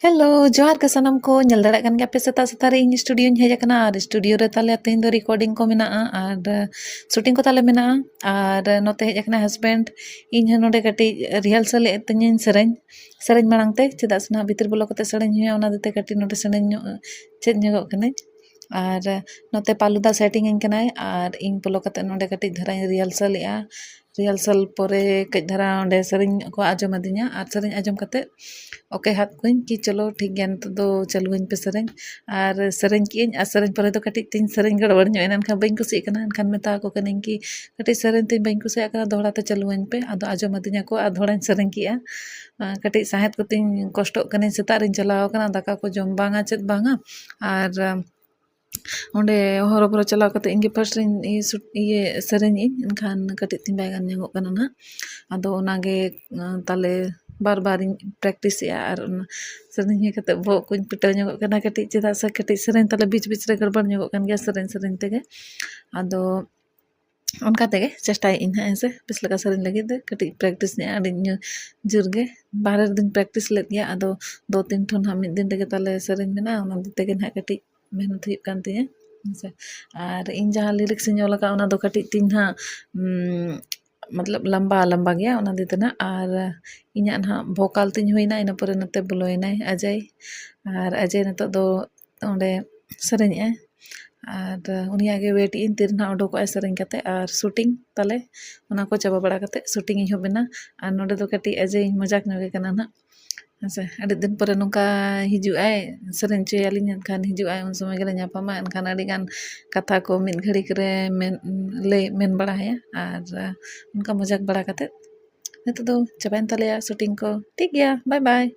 Hello जोहार के सनम को नेल दाड़ा कन पे सेता सेता रे इन स्टूडियो हेज कना और स्टूडियो रे ताले तेन दो रिकॉर्डिंग को मेना और शूटिंग को ताले मेना और नोते हेज कना हस्बैंड इन नोडे कटी रिहर्सल तइन सेरेन सेरेन मांग ते चेदा सना भीतर बोलो कते सेरेन हुआ ओना देते कटी नोडे सेरेन चेद ᱧᱚᱜᱚᱜ कने और नोते पालुदा सेटिंग इन कनाय और इन बोलो कते नोडे कटी धरा रिहर्सल रिहर्सल परे कज धरा ओंडे सेरेन को आजम अदिया और सेरेन आजम कते ओके हाथ कुछ कि चलो ठीक गया तो दो चलुन पे सेरेन और सेरेन की और सेरेन पर तो कटी तीन सेरेन गड़बड़ एनखान बी कुछ एनखान मेता को कने कि कटी सेरेन तीन बी कुछ दोहरा ते चलुन पे अद आजम अदिया को दोहरा सेरेन की कटी साहेद को तीन कष्ट सेता रे चलाव दाका को जम बांगा चेद बांगा और ओंडे हरबरो चलाव कते इंगे फर्स्ट ये सेरेन इनखान कटी तीन बैगान ᱧᱟᱢᱚᱜ ना अदो ओनागे ताले बार बार प्रैक्टिस और सेरेन कते बो को पिटाव ᱧᱚᱜᱚᱜ कना कटी चेदा से कटी सेरेन ताले बीच बीच रे गड़बड़ ᱧᱚᱜᱚᱜ कन गया सेरेन सेरेन तेगे अदो उनका तेगे चेष्टाय इन से बेस लगा सेरेन लगे दे कटी प्रैक्टिस ने अड़ी जोरगे बाहर दिन प्रैक्टिस लेत गया अदो दो तीन ठन हम मिद दिन तेगे ताले सेरेन मेना ओना तेगे ना कटी मेहनत हुई कान तिया और इन जहाँ लिरिक्स इन ओला का ओना दो कटी तीन हाँ मतलब लंबा लंबा गया ओना देतना और इना ना भोकाल तीन हुईना इन पर नते बोलोयना अजय और अजय नतो दो ओंडे सेरेन और उनियागे वेट इन तीर ना उडोक सेरेन कते और शूटिंग ताले ओना को चाबा बड़ा कते शूटिंग इन होबेना और नोडे दो कटी अजय मजाक नगे कना ना से अड़ी दिन पर नौका हिजुआय सेरेन चोयालिन एनखान हिजुआय उन समय गेले ᱧᱟᱯᱟᱢᱟ एनखान अड़ी गान कथा को मिद घड़ी करे मेन बड़ाया और उनका मजाक बड़ा कते नितो दो चाबायन तालेया शूटिंग को ठीक गया बाय बाय।